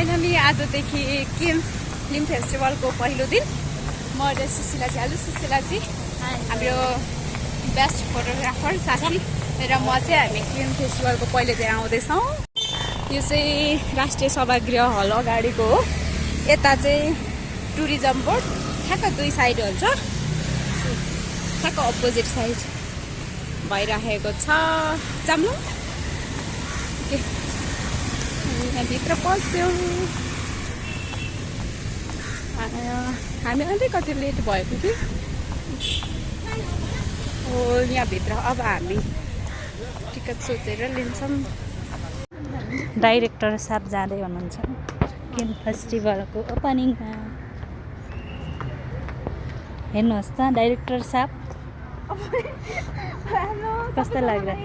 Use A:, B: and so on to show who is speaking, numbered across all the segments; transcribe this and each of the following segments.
A: Finally आजदेखि किम film फेस्टिभलको पहिलो दिन म र सुशीला चाहिँ सुशीला चाहिँ हाम्रो बेस्ट फोटोग्राफर साथी र म चाहिँ हामी किम फेस्टिभलको पहिलो दिन आउँदैछौँ। यो चाहिँ राष्ट्रिय सभागृह हल अगाडिको हो। यता चाहिँ टुरिज्म बोर्ड ठ्याक्क दुई साइड हुन्छ, ठ्याक्क अपोजिट साइड भइरहेको छ। जाम्नु भित्र पस्यौँ। हामी अलिकति लेट भएको कि हो यहाँभित्र। अब हामी टिकट सोचेर लिन्छौँ। डाइरेक्टर साहब जाँदै हुनुहुन्छ किम फेस्टिभलको ओपनिङमा। हेर्नुहोस् त डाइरेक्टर साहब कस्तो लाग्यो।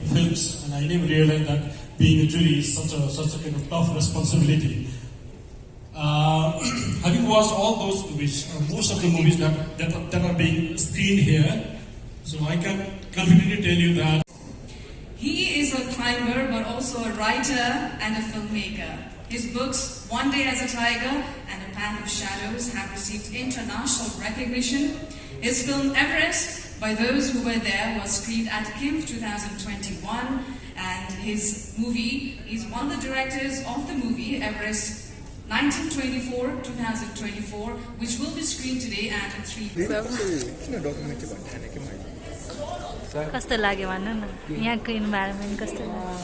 B: Films, and I never realized that being a jury is such a kind of tough responsibility. Having watched all those movies, most of the movies that are being screened here, so I can confidently tell you that
C: he is a climber, but also a writer and a filmmaker. His books, One Day as a Tiger and A Path of Shadows, have received international recognition. His film Everest, by those who were there, was screened at KIMF 2021, and his movie, he's one of the directors of the movie Everest 1924-2024, which will be screened today at 3.
A: कस्तो लाग्यो भन्नु न, यहाँको environment कस्तो लाग्यो?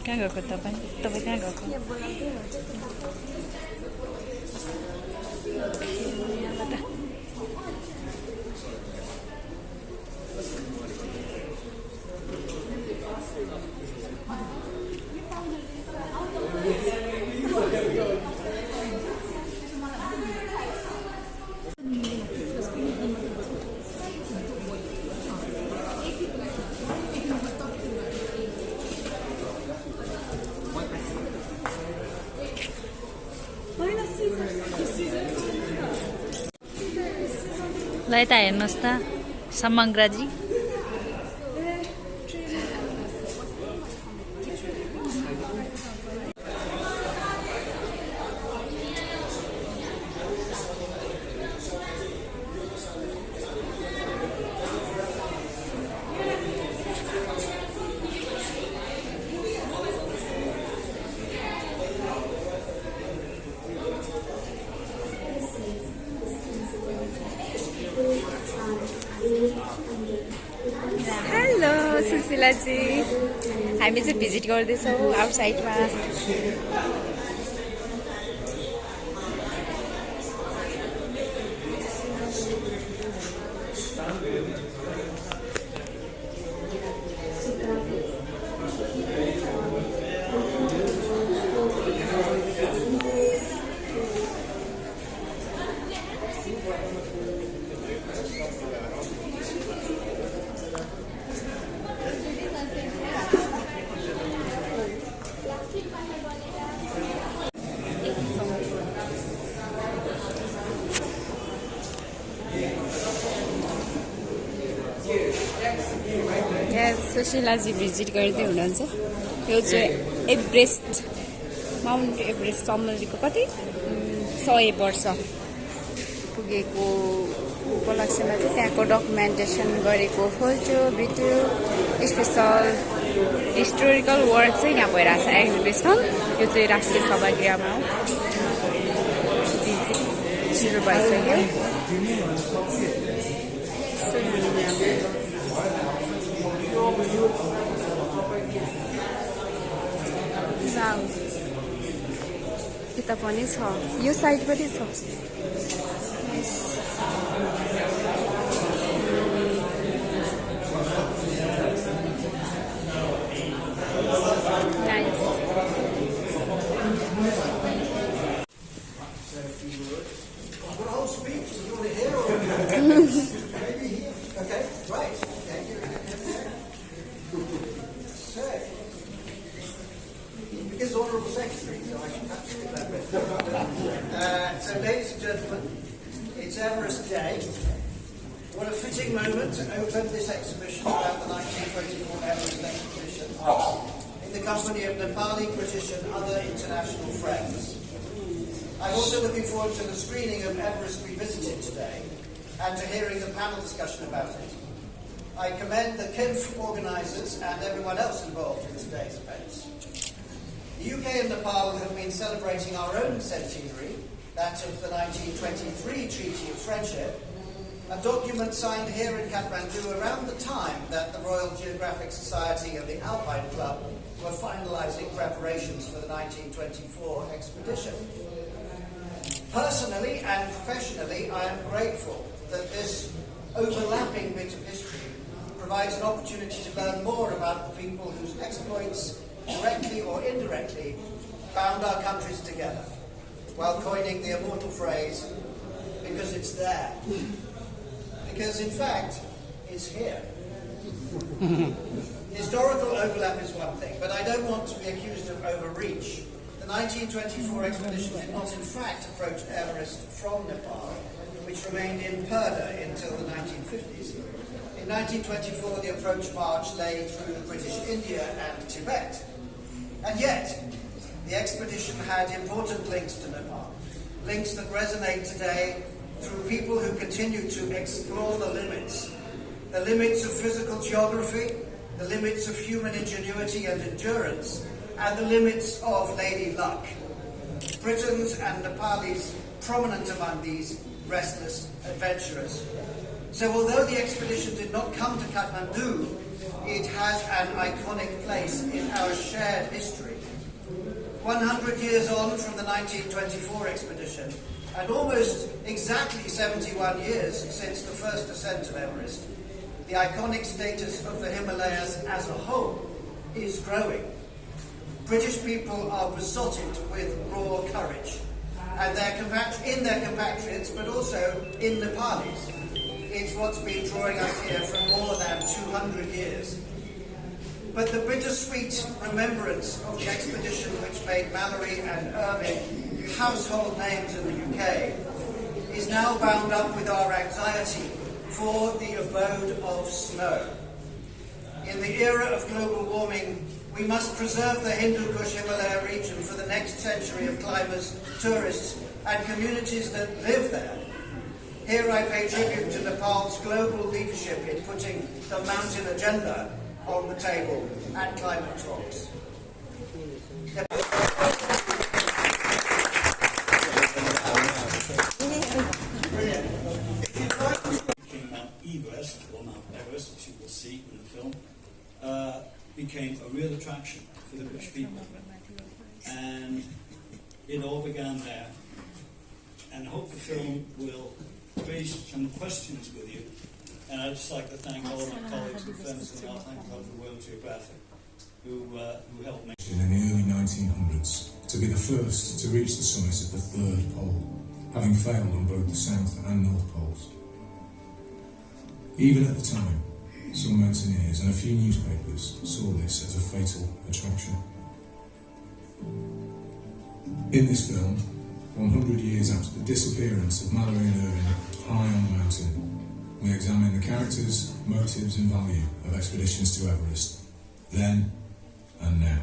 A: कहाँ गएको तपाईँ कहाँ गएको? ल यता हेर्नुहोस् त समग्रजी। हेलो सुशीलाजी, हामी चाहिँ भिजिट गर्दैछौँ आउटसाइडमा। सुशीलाजी भिजिट गर्दै हुनुहुन्छ। यो चाहिँ एभरेस्ट, माउन्ट एभरेस्ट सम्बन्धीको कति 100 वर्ष पुगेको उपलक्ष्यमा चाहिँ त्यहाँको डकुमेन्टेसन गरेको photo video special historical work चाहिँ यहाँ भइरहेको छ एक्जिबिसन। यो चाहिँ राष्ट्रिय सभागृहमा हो। सुरु भइसक्यो। यता पनि छ, यो साइड पनि छ।
D: Okay, great. Thank you. fitting moment to open this exhibition about the 1924 Everest expedition in the company of Nepali, British and other international friends. I'm also looking forward to the screening of Everest Revisited today and to hearing the panel discussion about it. I commend the KINF organisers and everyone else involved in today's events. The UK and Nepal have been celebrating our own centenary, that of the 1923 Treaty of Friendship, a document signed here in Kathmandu around the time that the Royal Geographic Society and the Alpine Club were finalising preparations for the 1924 expedition. Personally and professionally, I am grateful that this overlapping bit of history provides an opportunity to learn more about the people whose exploits, directly or indirectly, bound our countries together, while coining the immortal phrase, because it's there. Because in fact, it's here. Historical overlap is one thing, but I don't want to be accused of overreach. The 1924 expedition did not in fact approach Everest from Nepal, which remained in Purda until the 1950s. In 1924, the approach march lay through British India and Tibet. And yet, the expedition had important links to Nepal, links that resonate today through people who continue to explore the limits of physical geography, the limits of human ingenuity and endurance, and the limits of lady luck. Britons and Nepalis prominent among these restless adventurers. So although the expedition did not come to Kathmandu, it has an iconic place in our shared history. 100 years on from the 1924 expedition, and almost exactly 71 years since the first ascent of Everest, the iconic status of the Himalayas as a whole is growing. British people are besotted with raw courage, and in their compatriots, but also in Nepalis. It's what's been drawing us here for more than 200 years. But the bittersweet remembrance of the expedition which made Mallory and Irving household names in the UK is now bound up with our anxiety for the abode of snow. In the era of global warming, we must preserve the Hindu Kush Himalaya region for the next century of climbers, tourists, and communities that live there. Here I pay tribute to Nepal's global leadership in putting the mountain agenda on the table at climate talks.
E: Mount Everest, or Mount Everest, as you will see in the film, became a real attraction for the British people. And it all began there. And I hope the film will raise some questions with you. And I'd just like to thank all of my colleagues and friends in the Alpine Club for World Geographic who helped me.
F: In the early 1900s, to be the first to reach the summit at the third pole, having failed on both the south and north poles. Even at the time, some mountaineers and a few newspapers saw this as a fatal attraction. In this film, 100 years after the disappearance of Mallory and Irving high on the mountain, we examine the characters, motives and value of expeditions to Everest, then and now.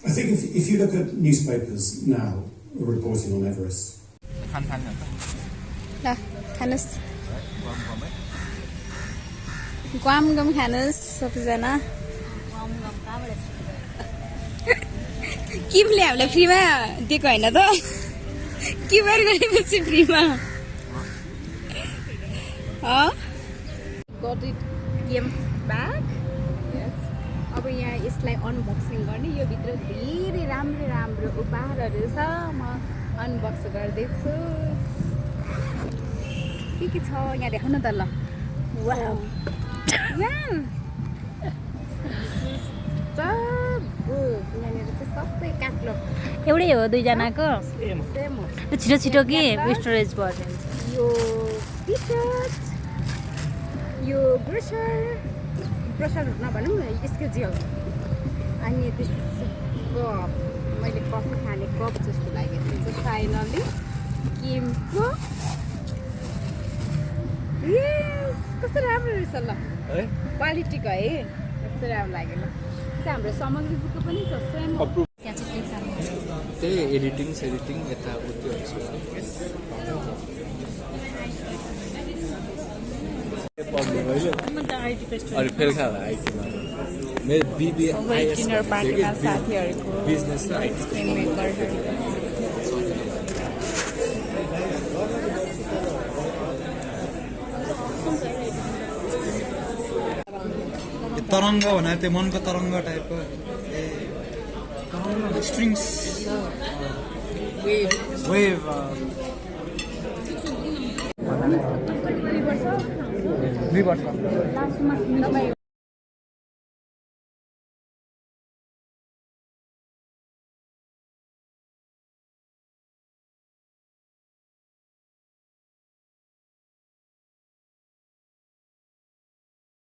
G: I think if you look at newspapers now reporting on Everest,
A: गम खानुहोस् सबैजना किमले हामीलाई फ्रीमा दिएको होइन त Kemar गरेपछि फ्रीमा got it came back. Yes. अब यहाँ यसलाई अनबक्सिङ गर्ने यो भित्र धेरै राम्रो राम्रो उपहारहरू छ म अनबक्स गर्दैछु के छ यहाँ देखाउन त ल वाउ
H: एउटै हो दुईजनाको छिटो छिटो के स्टोरेज भर्ने
A: यो टी-सर्ट यो ब्रसर नभनौँ न यसको जिउ अनि त्यसपछि किमको मैले कफी खाने कप जस्तो लाग्यो त्यो चाहिँ फाइनली किमको कस्तो राम्रो रहेछ ल
I: है
A: क्वालिटीको है कस्तो राम्रो लाग्यो ल त्यो हाम्रो सामग्रीको पनि छ सेम त्यहाँ चाहिँ के खानु
I: त्यही एडिटिङ यता उतिहरू छ अरू फेरि खाला आइटीमा मेरो बिबी
A: डिनर पार्टीमा साथीहरूको
I: बिजनेस र आइटी
J: तरङ्ग भने त्यो मनको तरङ्ग टाइपको स्ट्रिङ्स वेभ
I: 2 वर्ष
A: लास्टमा तपाईँ